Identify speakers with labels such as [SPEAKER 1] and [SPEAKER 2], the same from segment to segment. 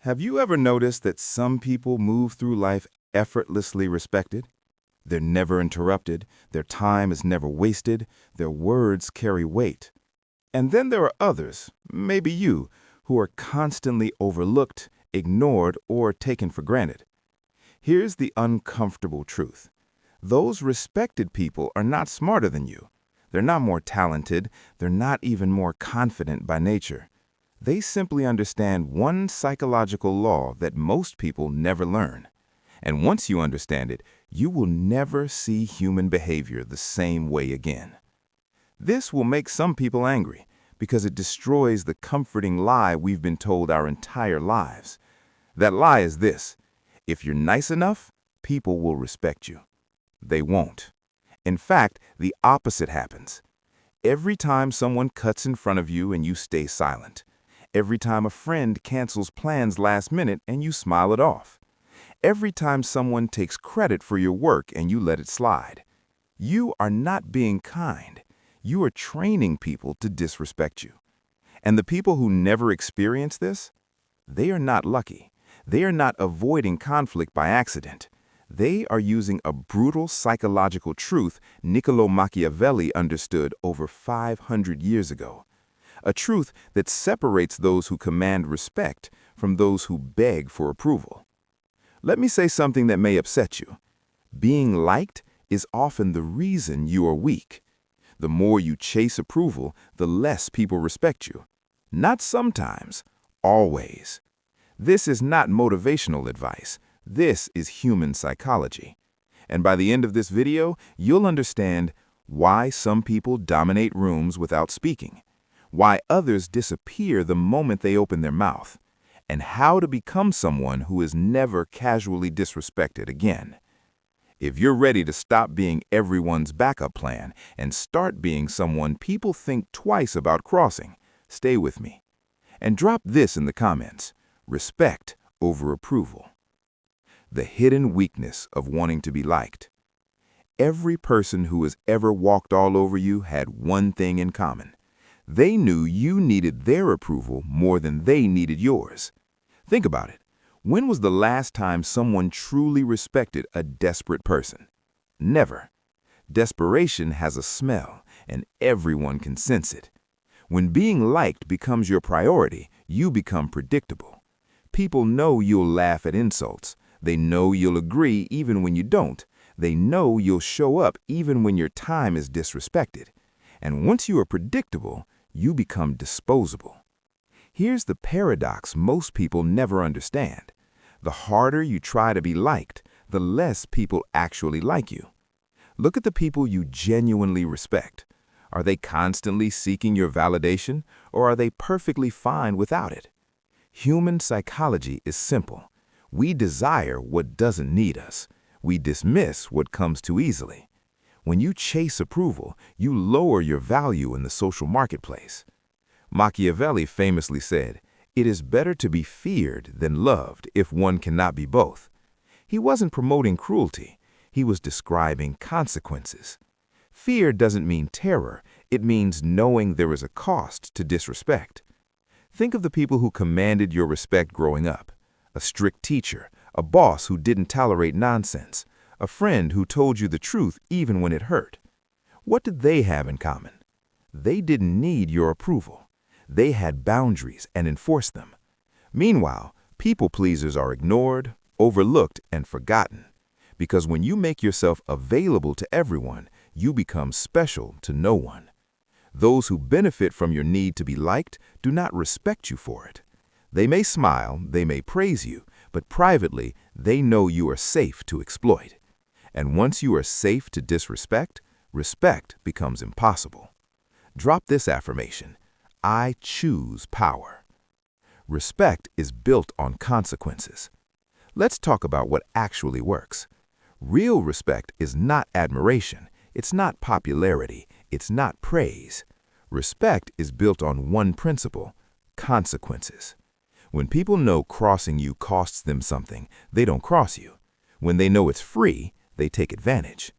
[SPEAKER 1] Have you ever noticed that some people move through life effortlessly respected? They're never interrupted, their time is never wasted, their words carry weight. And then there are others, maybe you, who are constantly overlooked, ignored, or taken for granted. Here's the uncomfortable truth. Those respected people are not smarter than you. They're not more talented, they're not even more confident by nature. They simply understand one psychological law that most people never learn. And once you understand it, you will never see human behavior the same way again. This will make some people angry because it destroys the comforting lie we've been told our entire lives. That lie is this: if you're nice enough, people will respect you. They won't. In fact, the opposite happens. Every time someone cuts in front of you and you stay silent. Every time a friend cancels plans last minute and you smile it off. Every time someone takes credit for your work and you let it slide. You are not being kind. You are training people to disrespect you. And the people who never experience this, they are not lucky. They are not avoiding conflict by accident. They are using a brutal psychological truth Niccolo Machiavelli understood over 500 years ago. A truth that separates those who command respect from those who beg for approval. Let me say something that may upset you. Being liked is often the reason you are weak. The more you chase approval, the less people respect you. Not sometimes, always. This is not motivational advice. This is human psychology. And by the end of this video, you'll understand why some people dominate rooms without speaking, why others disappear the moment they open their mouth, and how to become someone who is never casually disrespected again. If you're ready to stop being everyone's backup plan and start being someone people think twice about crossing, stay with me. And drop this in the comments: respect over approval. The hidden weakness of wanting to be liked. Every person who has ever walked all over you had one thing in common. They knew you needed their approval more than they needed yours. Think about it. When was the last time someone truly respected a desperate person? Never. Desperation has a smell, and everyone can sense it. When being liked becomes your priority, you become predictable. People know you'll laugh at insults. They know you'll agree even when you don't. They know you'll show up even when your time is disrespected. And once you are predictable, you become disposable. Here's the paradox most people never understand. The harder you try to be liked, the less people actually like you. Look at the people you genuinely respect. Are they constantly seeking your validation, or are they perfectly fine without it? Human psychology is simple. We desire what doesn't need us. We dismiss what comes too easily. When you chase approval, you lower your value in the social marketplace. Machiavelli famously said, "It is better to be feared than loved if one cannot be both." He wasn't promoting cruelty. He was describing consequences. Fear doesn't mean terror. It means knowing there is a cost to disrespect. Think of the people who commanded your respect growing up. A strict teacher, a boss who didn't tolerate nonsense, a friend who told you the truth even when it hurt. What did they have in common? They didn't need your approval. They had boundaries and enforced them. Meanwhile, people pleasers are ignored, overlooked, and forgotten. Because when you make yourself available to everyone, you become special to no one. Those who benefit from your need to be liked do not respect you for it. They may smile, they may praise you, but privately, they know you are safe to exploit. And once you are safe to disrespect, respect becomes impossible. Drop this affirmation: I choose power. Respect is built on consequences. Let's talk about what actually works. Real respect is not admiration. It's not popularity. It's not praise. Respect is built on one principle: consequences. When people know crossing you costs them something, they don't cross you. When they know it's free, they take advantage.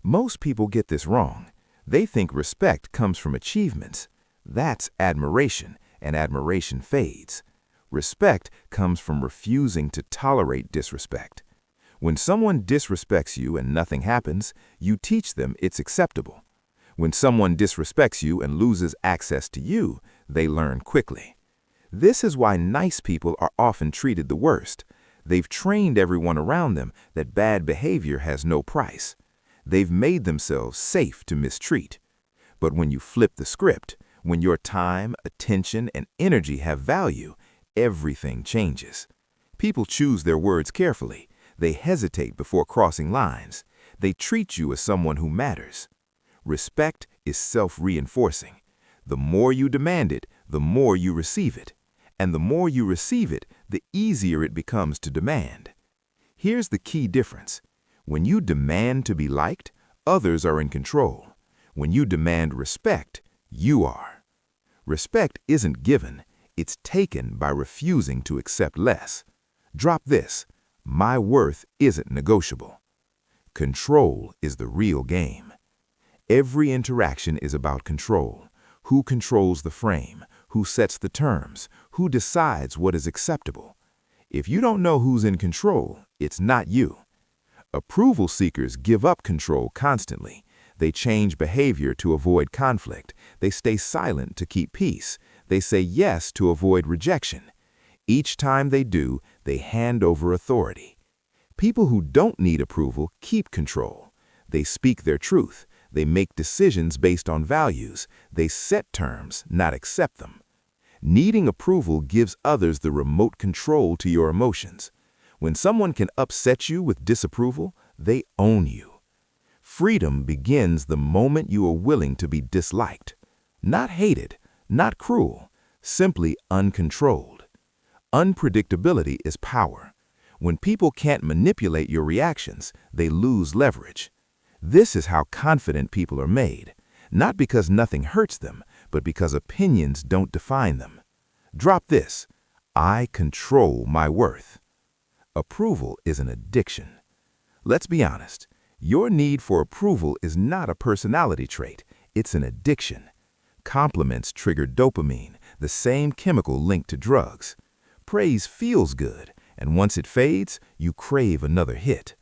[SPEAKER 1] Most people get this wrong. They think respect comes from achievements. That's admiration, and admiration fades. Respect comes from refusing to tolerate disrespect. When someone disrespects you and nothing happens, you teach them it's acceptable. When someone disrespects you and loses access to you, they learn quickly. This is why nice people are often treated the worst. They've trained everyone around them that bad behavior has no price. They've made themselves safe to mistreat. But when you flip the script, when your time, attention, and energy have value, everything changes. People choose their words carefully. They hesitate before crossing lines. They treat you as someone who matters. Respect is self-reinforcing. The more you demand it, the more you receive it. And the more you receive it, the easier it becomes to demand. Here's the key difference. When you demand to be liked, others are in control. When you demand respect, you are. Respect isn't given, it's taken by refusing to accept less. Drop this: my worth isn't negotiable. Control is the real game. Every interaction is about control. Who controls the frame? Who sets the terms? Who decides what is acceptable? If you don't know who's in control, it's not you. Approval seekers give up control constantly. They change behavior to avoid conflict. They stay silent to keep peace. They say yes to avoid rejection. Each time they do, they hand over authority. People who don't need approval keep control. They speak their truth. They make decisions based on values. They set terms, not accept them. Needing approval gives others the remote control to your emotions. When someone can upset you with disapproval, they own you. Freedom begins the moment you are willing to be disliked. Not hated, not cruel, simply uncontrolled. Unpredictability is power. When people can't manipulate your reactions, they lose leverage. This is how confident people are made, not because nothing hurts them, but because opinions don't define them. Drop this: I control my worth. Approval is an addiction. Let's be honest, your need for approval is not a personality trait, it's an addiction. Compliments trigger dopamine, the same chemical linked to drugs. Praise feels good, and once it fades, you crave another hit.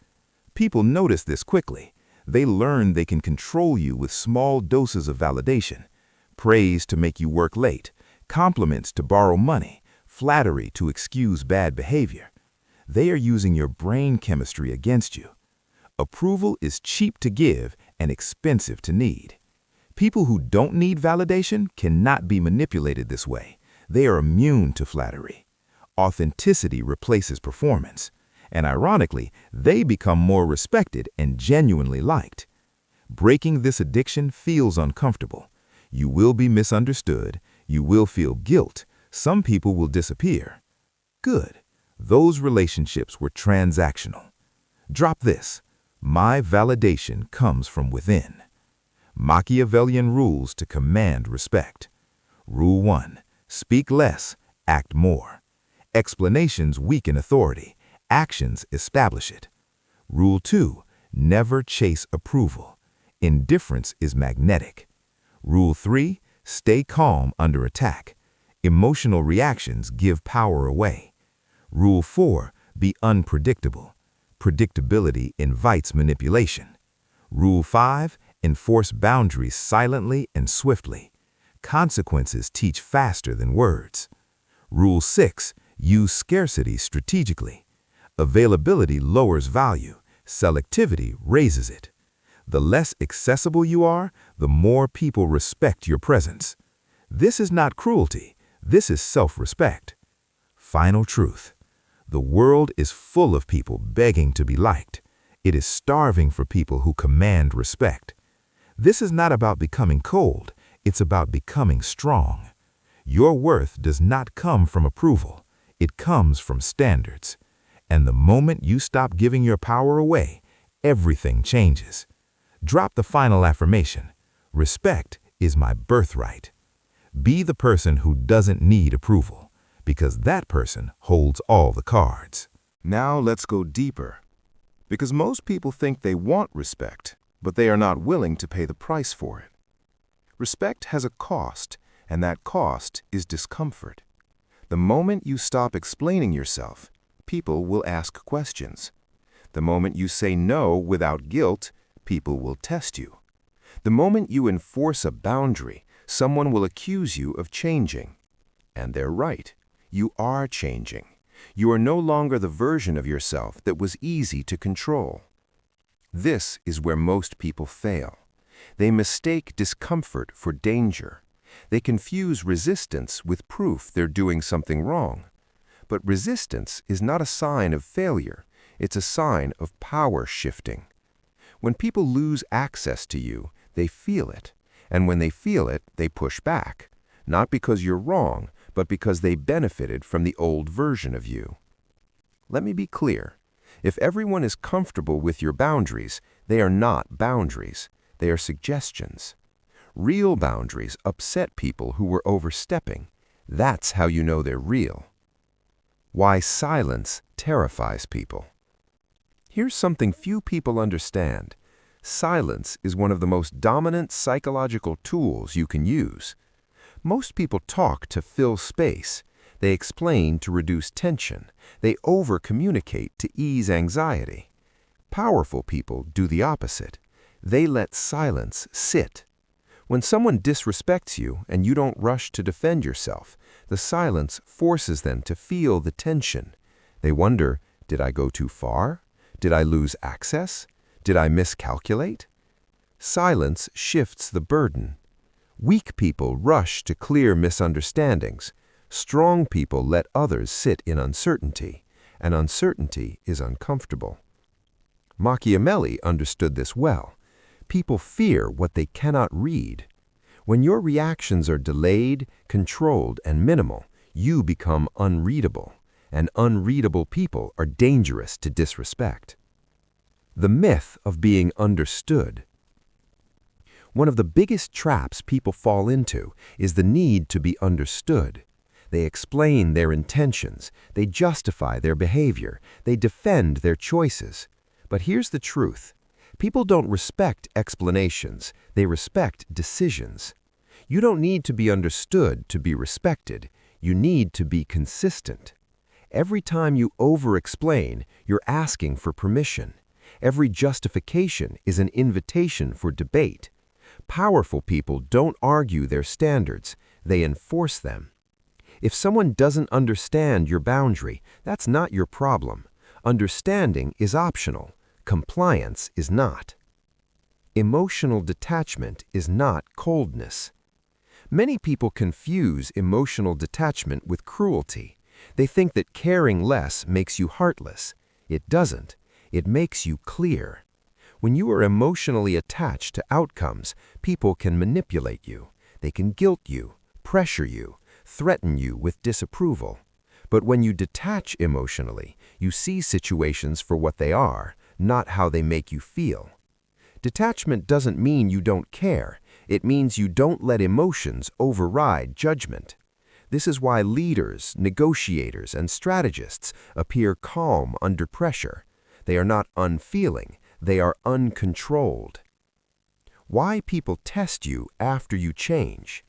[SPEAKER 1] People notice this quickly. They learn they can control you with small doses of validation. Praise to make you work late, compliments to borrow money, flattery to excuse bad behavior. They are using your brain chemistry against you. Approval is cheap to give and expensive to need. People who don't need validation cannot be manipulated this way. They are immune to flattery. Authenticity replaces performance. And ironically, they become more respected and genuinely liked. Breaking this addiction feels uncomfortable. You will be misunderstood. You will feel guilt. Some people will disappear. Good. Those relationships were transactional. Drop this: my validation comes from within. Machiavellian rules to command respect. Rule 1. Speak less, act more. Explanations weaken authority. Actions establish it. Rule 2. Never chase approval. Indifference is magnetic. Rule 3. Stay calm under attack. Emotional reactions give power away. Rule 4. Be unpredictable. Predictability invites manipulation. Rule 5. Enforce boundaries silently and swiftly. Consequences teach faster than words. Rule 6. Use scarcity strategically. Availability lowers value. Selectivity raises it. The less accessible you are, the more people respect your presence. This is not cruelty. This is self-respect. Final truth: the world is full of people begging to be liked. It is starving for people who command respect. This is not about becoming cold. It's about becoming strong. Your worth does not come from approval. It comes from standards. And the moment you stop giving your power away, everything changes. Drop the final affirmation: respect is my birthright. Be the person who doesn't need approval, because that person holds all the cards.
[SPEAKER 2] Now let's go deeper. Because most people think they want respect, but they are not willing to pay the price for it. Respect has a cost, and that cost is discomfort. The moment you stop explaining yourself, people will ask questions. The moment you say no without guilt, people will test you. The moment you enforce a boundary, someone will accuse you of changing. And they're right. You are changing. You are no longer the version of yourself that was easy to control. This is where most people fail. They mistake discomfort for danger. They confuse resistance with proof they're doing something wrong. But resistance is not a sign of failure. It's a sign of power shifting. When people lose access to you, they feel it. And when they feel it, they push back. Not because you're wrong, but because they benefited from the old version of you. Let me be clear. If everyone is comfortable with your boundaries, they are not boundaries. They are suggestions. Real boundaries upset people who were overstepping. That's how you know they're real. Why silence terrifies people. Here's something few people understand. Silence is one of the most dominant psychological tools you can use. Most people talk to fill space. They explain to reduce tension. They over-communicate to ease anxiety. Powerful people do the opposite. They let silence sit. When someone disrespects you and you don't rush to defend yourself, the silence forces them to feel the tension. They wonder, did I go too far? Did I lose access? Did I miscalculate? Silence shifts the burden. Weak people rush to clear misunderstandings. Strong people let others sit in uncertainty, and uncertainty is uncomfortable. Machiavelli understood this well. People fear what they cannot read. When your reactions are delayed, controlled, and minimal, you become unreadable, and unreadable people are dangerous to disrespect. The myth of being understood. One of the biggest traps people fall into is the need to be understood. They explain their intentions, they justify their behavior, they defend their choices. But here's the truth. People don't respect explanations, they respect decisions. You don't need to be understood to be respected. You need to be consistent. Every time you over-explain, you're asking for permission. Every justification is an invitation for debate. Powerful people don't argue their standards, they enforce them. If someone doesn't understand your boundary, that's not your problem. Understanding is optional. Compliance is not. Emotional detachment is not coldness. Many people confuse emotional detachment with cruelty. They think that caring less makes you heartless. It doesn't. It makes you clear. When you are emotionally attached to outcomes, people can manipulate you. They can guilt you, pressure you, threaten you with disapproval. But when you detach emotionally, you see situations for what they are, not how they make you feel. Detachment doesn't mean you don't care. It means you don't let emotions override judgment. This is why leaders, negotiators, and strategists appear calm under pressure. They are not unfeeling. They are uncontrolled. Why people test you after you change.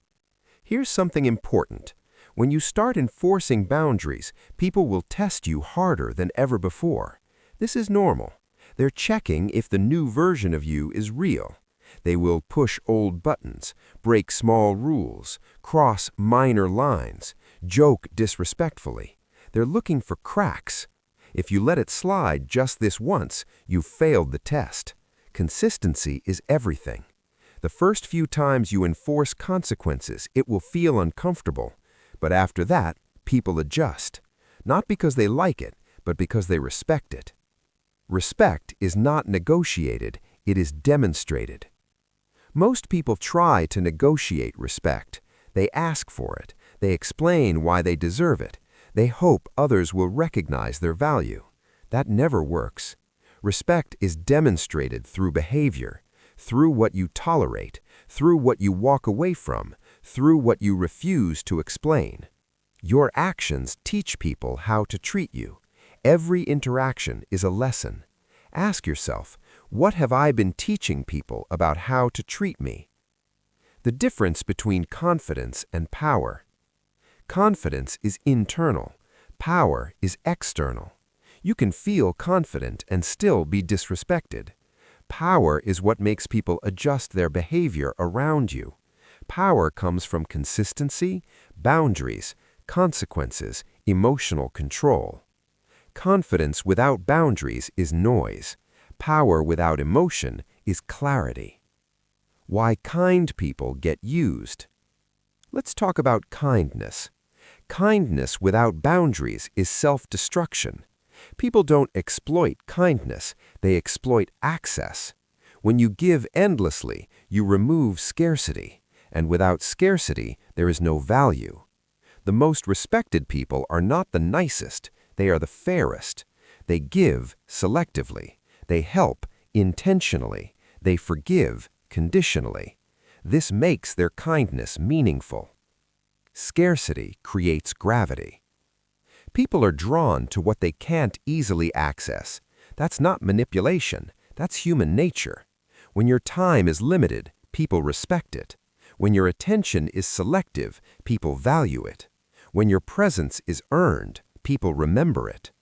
[SPEAKER 2] Here's something important. When you start enforcing boundaries, people will test you harder than ever before. This is normal. They're checking if the new version of you is real. They will push old buttons, break small rules, cross minor lines, joke disrespectfully. They're looking for cracks. If you let it slide just this once, you've failed the test. Consistency is everything. The first few times you enforce consequences, it will feel uncomfortable. But after that, people adjust. Not because they like it, but because they respect it. Respect is not negotiated, it is demonstrated. Most people try to negotiate respect. They ask for it. They explain why they deserve it. They hope others will recognize their value. That never works. Respect is demonstrated through behavior, through what you tolerate, through what you walk away from, through what you refuse to explain. Your actions teach people how to treat you. Every interaction is a lesson. Ask yourself, what have I been teaching people about how to treat me? The difference between confidence and power. Confidence is internal. Power is external. You can feel confident and still be disrespected. Power is what makes people adjust their behavior around you. Power comes from consistency, boundaries, consequences, emotional control. Confidence without boundaries is noise. Power without emotion is clarity. Why kind people get used. Let's talk about kindness. Kindness without boundaries is self-destruction. People don't exploit kindness, they exploit access. When you give endlessly, you remove scarcity, and without scarcity, there is no value. The most respected people are not the nicest, they are the fairest. They give selectively, they help intentionally, they forgive conditionally. This makes their kindness meaningful. Scarcity creates gravity. People are drawn to what they can't easily access. That's not manipulation, that's human nature. When your time is limited, people respect it. When your attention is selective, people value it. When your presence is earned, people remember it.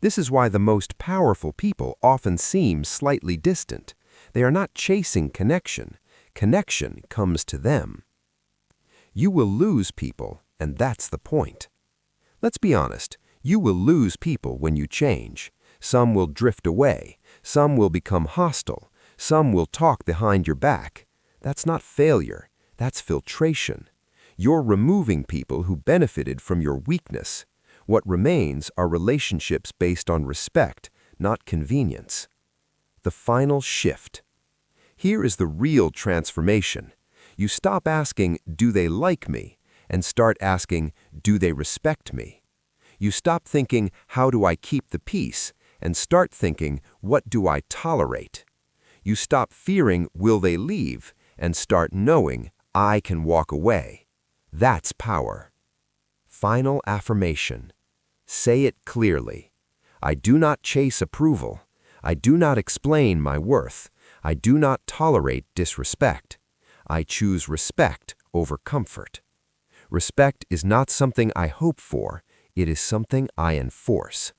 [SPEAKER 2] This is why the most powerful people often seem slightly distant. They are not chasing connection. Connection comes to them. You will lose people, and that's the point. Let's be honest, you will lose people when you change. Some will drift away, some will become hostile, some will talk behind your back. That's not failure, that's filtration. You're removing people who benefited from your weakness. What remains are relationships based on respect, not convenience. The final shift. Here is the real transformation. You stop asking, "Do they like me?" and start asking, "Do they respect me?" You stop thinking, "How do I keep the peace?" and start thinking, "What do I tolerate?" You stop fearing, "Will they leave?" and start knowing, "I can walk away." That's power. Final affirmation. Say it clearly. I do not chase approval. I do not explain my worth. I do not tolerate disrespect. I choose respect over comfort. Respect is not something I hope for, it is something I enforce.